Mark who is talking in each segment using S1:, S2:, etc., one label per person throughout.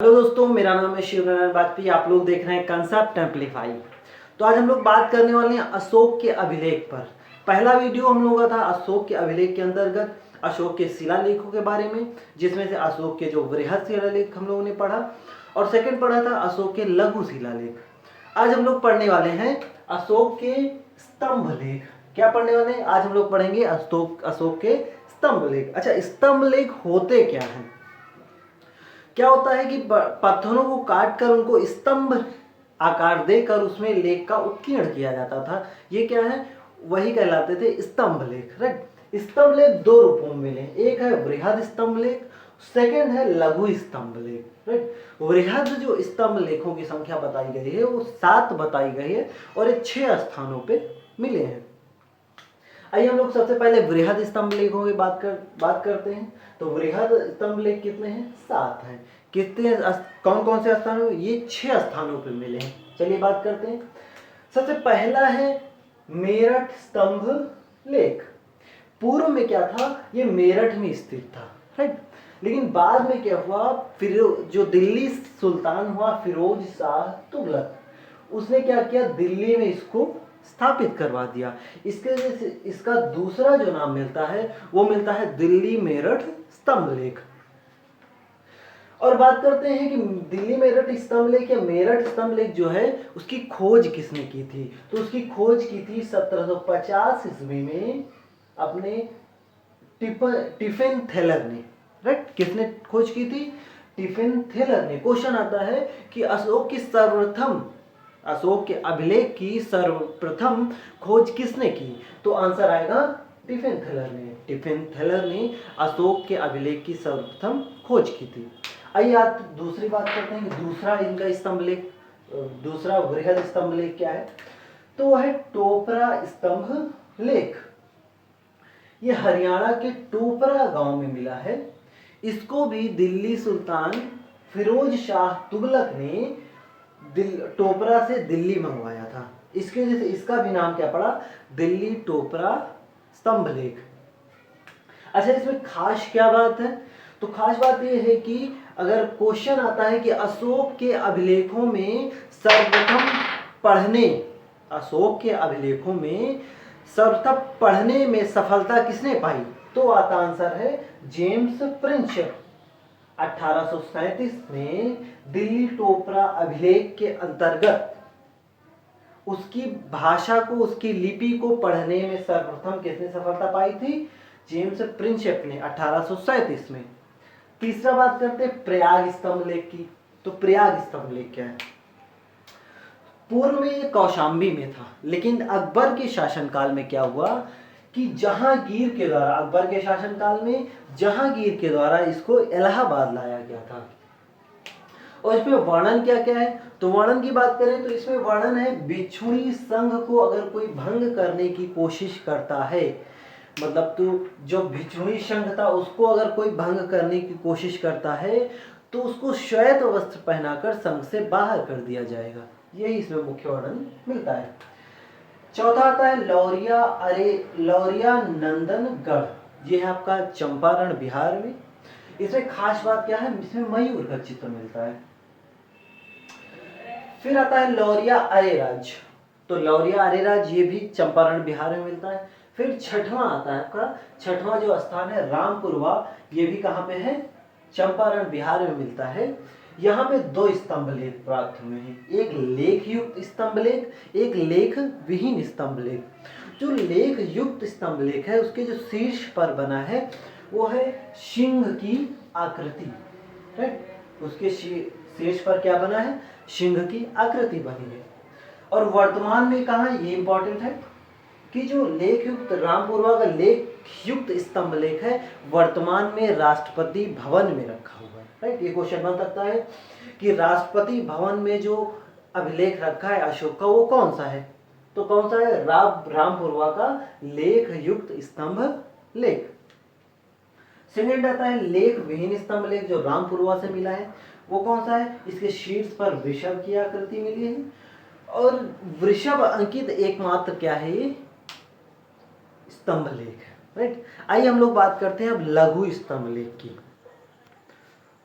S1: Hello दोस्तों, मेरा नाम है शिव नारायण वाजपेयी। आप लोग देख रहे हैं कंसेप्ट एम्पलीफाई। तो आज हम लोग बात करने वाले हैं अशोक के अभिलेख पर। पहला वीडियो हम लोगों का था अशोक के अभिलेख के अंतर्गत अशोक के शिलालेखों के बारे में, जिसमें से अशोक के जो वृहद शिलालेख हम लोगों ने पढ़ा, और सेकंड पढ़ा था अशोक के लघु शिलालेख। आज हम लोग पढ़ने वाले हैं अशोक के स्तंभ लेख। क्या पढ़ने वाले हैं? आज हम लोग पढ़ेंगे अशोक के स्तंभ लेख। अच्छा, स्तंभ लेख होते क्या हैं? क्या होता है कि पत्थरों को काट कर उनको स्तंभ आकार देकर उसमें लेख का उत्कीर्ण किया जाता था। ये क्या है? वही कहलाते थे स्तंभ लेख। राइट। स्तंभ लेख दो रूपों में मिले, एक है वृहद स्तंभ लेख, सेकंड है लघु स्तंभ लेख। राइट। वृहद जो स्तंभ लेखों की संख्या बताई गई है वो 7 बताई गई है और ये 6 स्थानों पे मिले हैं। आइए हम लोग सबसे पहले वृहद स्तंभ लेखों की बात करते हैं। तो वृहद स्तंभ लेख कितने हैं? 7 हैं। कितने कौन कौन से स्थानों? ये 6 स्थानों पे मिले हैं। चलिए बात करते हैं। सबसे पहला है मेरठ स्तंभ लेख। पूर्व में क्या था? ये मेरठ में स्थित था। राइट। लेकिन बाद में क्या हुआ, फिर जो दिल्ली सुल्तान हुआ फिरोज शाह तुगलक, उसने क्या किया, दिल्ली में इसको स्थापित करवा दिया। इसके वजह से इसका दूसरा जो नाम मिलता है वो मिलता है दिल्ली मेरठ स्तंभ लेख। और बात करते हैं कि दिल्ली मेरठ स्तंभ लेख या मेरठ स्तंभ लेख जो है उसकी खोज किसने की थी? तो उसकी खोज की थी 1750 ईस्वी में अपने टिफिन थेलर ने। राइट। किसने खोज की थी? टिफिन थेलर ने। क्वेश्चन आता है कि अशोक के अभिलेख की सर्वप्रथम खोज किसने की? तो आंसर आएगा टिफिन थेलर ने। टिफिन थेलर ने अशोक के अभिलेख की सर्वप्रथम खोज की थी। आइए आप दूसरी बात करते हैं कि दूसरा इनका स्तंभ लेख, दूसरा वृहद स्तंभ लेख क्या है? तो वह है टोपरा स्तंभ लेख। ये हरियाणा के टोपरा गांव में मिला है। इसको भी दिल्ली सुल्तान फिरोज शाह तुगलक ने टोपरा से दिल्ली मंगवाया था। इसके वजह से इसका भी नाम क्या पड़ा? दिल्ली टोपरा स्तंभ लेख। अच्छा, इसमें खास क्या बात है? तो खास बात यह है कि अगर क्वेश्चन आता है कि अशोक के अभिलेखों में सर्वप्रथम पढ़ने में सफलता किसने पाई? तो आता आंसर है जेम्स प्रिंसेप। 1837 में दिल्ली टोपरा अभिलेख के अंतर्गत उसकी भाषा को, उसकी लिपि को पढ़ने में सर्वप्रथम किसने सफलता पाई थी? जेम्स प्रिंसेप ने 1837 में। तीसरा बात करते हैं प्रयाग स्तंभ लेख की। तो प्रयाग स्तंभ लेख क्या है? पूर्व में ये कौशाम्बी में था, लेकिन अकबर के शासनकाल में क्या हुआ कि जहांगीर के द्वारा, अकबर के शासनकाल में जहांगीर के द्वारा इसको इलाहाबाद लाया गया था। और इसमें वर्णन क्या क्या है? तो वर्णन की बात करें तो इसमें वर्णन है बिछुड़ी संघ को अगर कोई भंग करने की कोशिश करता है, मतलब तो जो भिक्षुणी संघ था उसको अगर कोई भंग करने की कोशिश करता है तो उसको श्वेत वस्त्र पहनाकर संघ से बाहर कर दिया जाएगा। यही इसमें मुख्य वर्णन मिलता है। चौथा आता है लौरिया नंदनगढ़। ये है आपका चंपारण बिहार में। इसमें खास बात क्या है? इसमें मयूर का चित्र मिलता है। फिर आता है लौरिया अरेराज। तो लौरिया अरेराज ये भी चंपारण बिहार में मिलता है। फिर छठवां आता है आपका, छठवां जो स्थान है रामपुरवा। ये भी कहाँ पे है? चंपारण बिहार में मिलता है। यहाँ पे 2 स्तंभ लेख प्राप्त हुए हैं, एक लेख युक्त स्तंभ लेख, एक लेख विहीन स्तंभ लेख। जो लेख युक्त स्तंभ लेख है उसके जो शीर्ष पर बना है वो है सिंह की आकृति। राइट। उसके शीर्ष पर क्या बना है? सिंह की आकृति बनी है। और वर्तमान में कहाँ, ये इंपॉर्टेंट है कि जो लेख युक्त रामपुरवा का लेख युक्त स्तंभ लेख है वर्तमान में राष्ट्रपति भवन में रखा हुआ है। राइट। ये क्वेश्चन बन सकता है कि राष्ट्रपति भवन में जो अभिलेख रखा है अशोक का वो कौन सा है? तो कौन सा है? रामपुरवा का लेख युक्त स्तंभ लेख। सेकेंड आता है लेख विहीन स्तंभ लेख, जो रामपुरवा से मिला है वो कौन सा है? इसके शीर्ष पर वृषभ की आकृति मिली है और वृषभ अंकित एकमात्र क्या है? ये स्तंभ लेख। राइट। आइए हम लोग बात करते हैं अब लघु स्तंभ लेख की।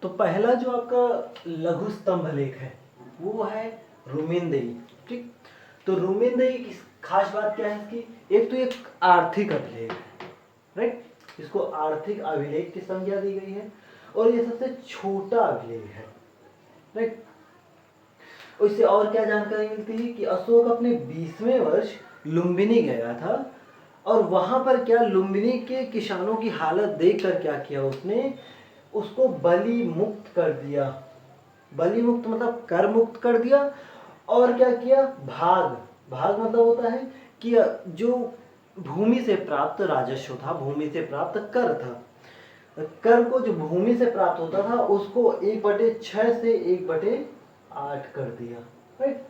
S1: तो पहला जो आपका लघु स्तंभ लेख है वो है रुमिनदेही। ठीक, तो रुमिनदेही की खास बात क्या है इसकी, एक तो एक आर्थिक अभिलेख है, राइट, इसको आर्थिक अभिलेख की संज्ञा दी गई है और ये सबसे छोटा अभिलेख है, राइट। इससे और क्या जानकारी मिलती है कि अशोक अपने 20वें वर्ष लुम्बिनी गया था और वहां पर क्या लुम्बिनी के किसानों की हालत देखकर क्या किया उसने, उसको बलि मुक्त कर दिया। बलि मुक्त मतलब कर मुक्त कर दिया। और क्या किया, भाग, भाग मतलब होता है कि जो भूमि से प्राप्त राजस्व था, भूमि से प्राप्त कर था, कर को जो भूमि से प्राप्त होता था उसको 1/6 से 1/8 कर दिया, राइट।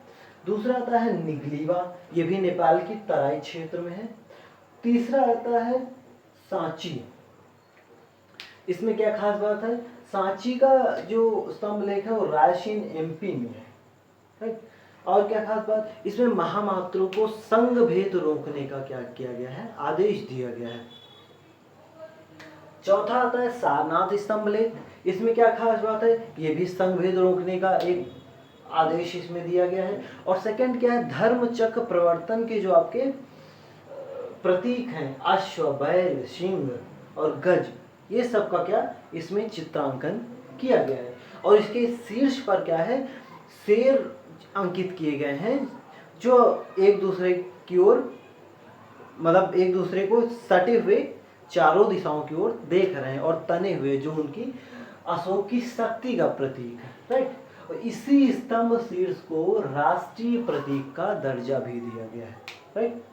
S1: दूसरा आता है निगलीवा, ये भी नेपाल की तराई क्षेत्र में है। तीसरा आता है सांची, इसमें क्या खास बात है, सांची का जो स्तंभ लेख है वो रायसेन एमपी में है, राइट। और क्या खास बात, इसमें महामात्रों को संघ भेद रोकने का क्या किया गया है, आदेश दिया गया है। चौथा आता है सारनाथ स्तंभ लेख, इसमें क्या खास बात है, ये भी संघ भेद रोकने का एक आदेश इसमें दिया गया है। और सेकंड क्या है, धर्म चक्र प्रवर्तन के जो आपके प्रतीक हैं, अश्व, बैल, सिंह और गज, ये सब का क्या इसमें चित्रांकन किया गया है। और इसके शीर्ष पर क्या है, शेर अंकित किए गए हैं जो एक दूसरे की ओर, मतलब एक दूसरे को सटे हुए चारों दिशाओं की ओर देख रहे हैं और तने हुए, जो उनकी अशोक की शक्ति का प्रतीक है, राइट। और इसी स्तंभ शीर्ष को राष्ट्रीय प्रतीक का दर्जा भी दिया गया है, राइट।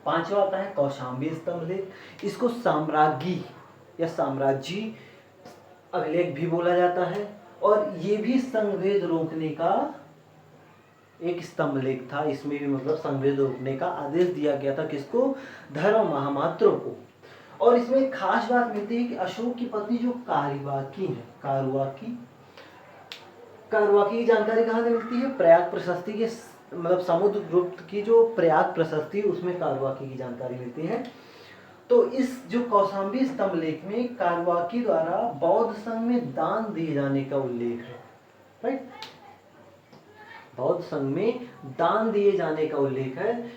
S1: पांचवा आता है कौशाम्बी स्तंभ लेख, इसको साम्राज्ञी या साम्राज्य अभिलेख भी बोला जाता है और ये भी संघभेद रोकने का एक स्तंभ लेख था। इसमें भी मतलब संघभेद रोकने का आदेश दिया गया था, किसको, धर्म महामात्रों को। और इसमें एक खास बात मिलती है कि अशोक की पत्नी जो कारुवाकी है, कारुवाकी की जानकारी कहाँ से मिलती है, प्रयाग प्रशस्ति के मतलब समुद्रगुप्त की जो प्रयाग प्रशस्ति उसमें कारुवाकी की जानकारी मिलती है। तो इस जो कौशाम्बी स्तंभ लेख में कारुवाकी द्वारा बौद्ध संघ में दान दिए जाने का उल्लेख है, राइट। बौद्ध संघ में दान दिए जाने का उल्लेख है,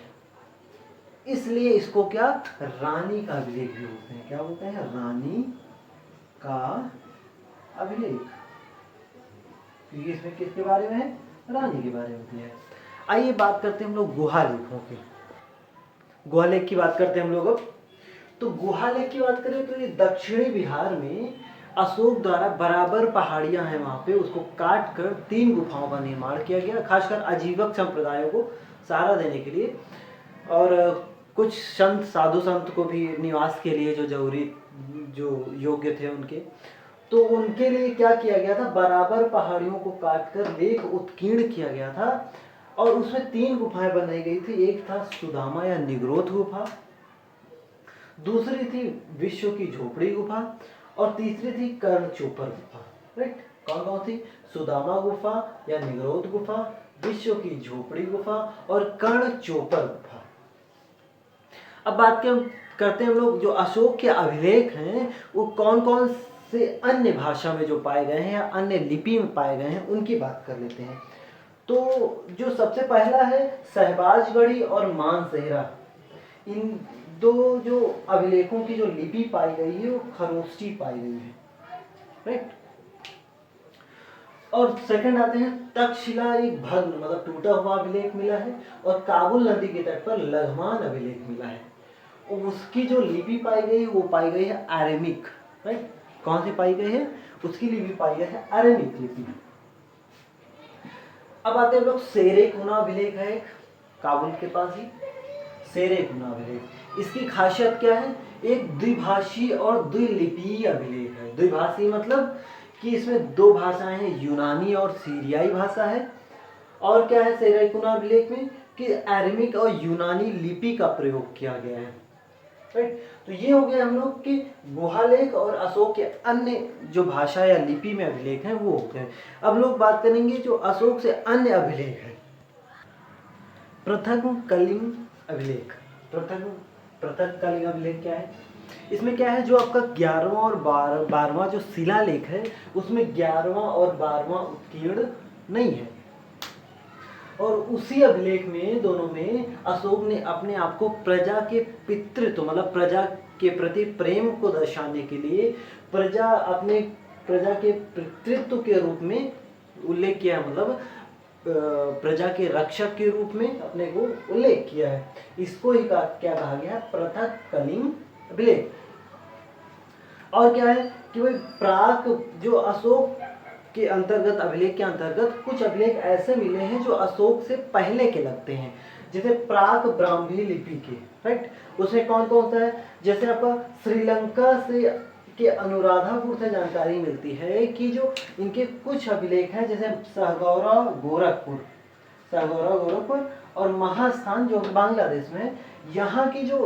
S1: इसलिए इसको क्या रानी का अभिलेख भी बोलते हैं। क्या बोलते हैं, रानी का अभिलेख, क्योंकि इसमें किसके बारे में है, रानी के बारे में होती है। आइए बात करते हैं हम लोग गुहा लेखों की। गुहा लेख की बात करते हैं हम लोग अब। तो गुहा लेख की बात करें तो ये दक्षिणी बिहार में अशोक द्वारा बराबर पहाड़ियां हैं, वहां पे उसको काट कर 3 गुफाओं का निर्माण किया गया, खासकर आजीवक संप्रदायों को सहारा देने के लिए और कुछ संत, साधु संत को भी निवास के लिए जो जरूरी, जो योग्य थे उनके, तो उनके लिए क्या किया गया था, बराबर पहाड़ियों को काटकर लेख उत्कीर्ण किया गया था और उसमें 3 गुफाएं बनाई गई थी। एक था सुदामा या निग्रोध गुफा, दूसरी थी विश्व की झोपड़ी गुफा और तीसरी थी कर्णचोपर गुफा, राइट। कौन कौन थी, सुदामा गुफा या निग्रोध गुफा, विश्व की झोपड़ी गुफा और कर्णचोपर गुफा। अब बात करते हैं हम लोग जो अशोक के अभिलेख हैं वो कौन कौन से अन्य भाषा में जो पाए गए हैं या अन्य लिपि में पाए गए हैं उनकी बात कर लेते हैं। तो जो सबसे पहला है सहबाजगढ़ी और मानसेहरा, इन 2 जो अभिलेखों की जो लिपि पाई गई है वो खरोष्टी पाई गई है, राइट। और सेकंड आते हैं तक्षशिला, एक भग्न मतलब टूटा हुआ अभिलेख मिला है और काबुल नदी के तट पर लघमान अभिलेख मिला है। उसकी जो लिपि पाई गई वो पाई गई है अरेमिक, राइट। कौन सी पाई गई है, उसकी लिपि पाई गई है अरेमिक लिपि। अब आते हैं लोग सेरेकुना अभिलेख है एक, काबुल के पास ही सेरेकुना अभिलेख। इसकी खासियत क्या है, एक द्विभाषी और द्विलिपीय अभिलेख है। द्विभाषी मतलब कि इसमें 2 भाषाएं हैं, यूनानी और सीरियाई भाषा है। और क्या है सेरेकुना अभिलेख में कि अरेमिक और यूनानी लिपि का प्रयोग किया गया है, राइट। तो ये हो गया हम लोग के गुहालेख और अशोक के अन्य जो भाषा या लिपि में अभिलेख हैं वो हो गए। अब लोग बात करेंगे जो अशोक से अन्य अभिलेख है। पृथक कलिंग अभिलेख, पृथक कलिंग अभिलेख क्या है, इसमें क्या है, जो आपका 11वां और 12वां जो शिलालेख है उसमें 11वां और 12वां उत्कीर्ण नहीं है। और उसी अभिलेख में दोनों में अशोक ने अपने आप को प्रजा के पितृत्व मतलब प्रजा के प्रति प्रेम को दर्शाने के लिए प्रजा के पितृत्व के रूप में उल्लेख किया है, मतलब प्रजा के रक्षक के रूप में अपने को उल्लेख किया है। इसको ही क्या कहा गया है, पृथक कलिंग अभिलेख। और क्या है कि भाई प्राक जो अशोक के अंतर्गत अभिलेख के अंतर्गत कुछ अभिलेख ऐसे मिले हैं जो अशोक से पहले के लगते हैं, जैसे प्राक ब्राह्मी लिपि के, राइट। उसमें कौन कौन सा है, जैसे आपका श्रीलंका से के अनुराधापुर से जानकारी मिलती है कि जो इनके कुछ अभिलेख हैं, जैसे सहगौरा गोरखपुर और महास्थान जो बांग्लादेश में, यहाँ की जो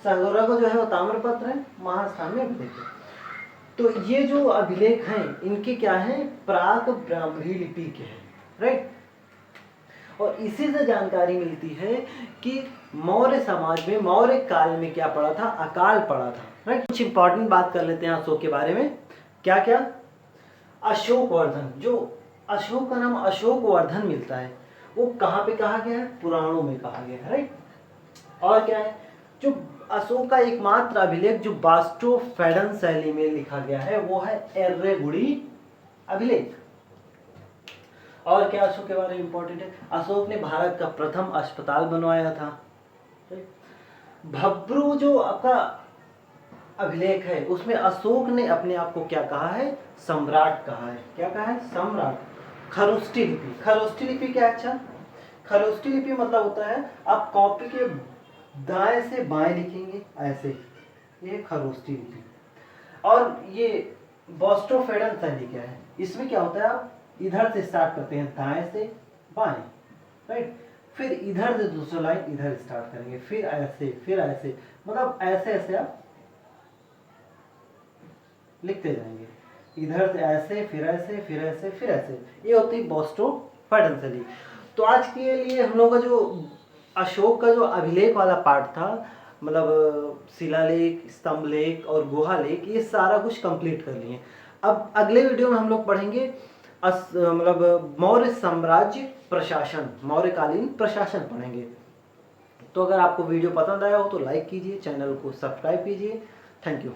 S1: सहगौरा का जो है वो ताम्रपत्र है, महास्थान में अभिलेख है। तो ये जो अभिलेख हैं इनके क्या हैं, प्राक ब्राह्मी लिपि के हैं, राइट। और इसी से जानकारी मिलती है कि मौर्य समाज में मौर्य काल में क्या पड़ा था, अकाल पड़ा था, राइट। कुछ इंपॉर्टेंट बात कर लेते हैं अशोक के बारे में। क्या क्या, अशोकवर्धन, जो अशोक का नाम अशोकवर्धन मिलता है वो कहाँ पे कहा गया है, पुराणों में कहा गया है, राइट। और क्या है, जो अशोक का एकमात्र अभिलेख जो बास्टोफेडन शैली में लिखा गया है वो है एर्रेगुडी अभिलेख। और क्या अशोक के बारे में इंपॉर्टेंट है, अशोक ने भारत का प्रथम अस्पताल बनवाया था। भब्रू जो आपका अभिलेख है उसमें अशोक ने अपने आप को क्या कहा है, सम्राट कहा है। क्या कहा है, सम्राट। खरोष्ठी लिपि क्या है, अच्छा, खरोष्ठी लिपि मतलब होता है आप कॉपी के दाएं से बाएं लिखेंगे ऐसे, ये खरोष्ठी लिपि। और ये बास्टोफेडन शैली क्या है, इसमें क्या होता है, आप इधर से स्टार्ट करते हैं दाएं से बाएं, राइट, फिर इधर से दूसरा लाइन इधर स्टार्ट करेंगे, फिर ऐसे मतलब ऐसे ऐसे आप लिखते जाएंगे, इधर से ऐसे फिर ऐसे फिर ऐसे फिर ऐसे, ये होती है बास्टोफेडन शैली। तो आज के लिए हम लोग का जो अशोक का जो अभिलेख वाला पार्ट था, मतलब शिलालेख, स्तंभलेख और गुहालेख, ये सारा कुछ कंप्लीट कर लिए। अब अगले वीडियो में हम लोग पढ़ेंगे मतलब मौर्य साम्राज्य प्रशासन, मौर्यकालीन प्रशासन पढ़ेंगे। तो अगर आपको वीडियो पसंद आया हो तो लाइक कीजिए, चैनल को सब्सक्राइब कीजिए। Thank you.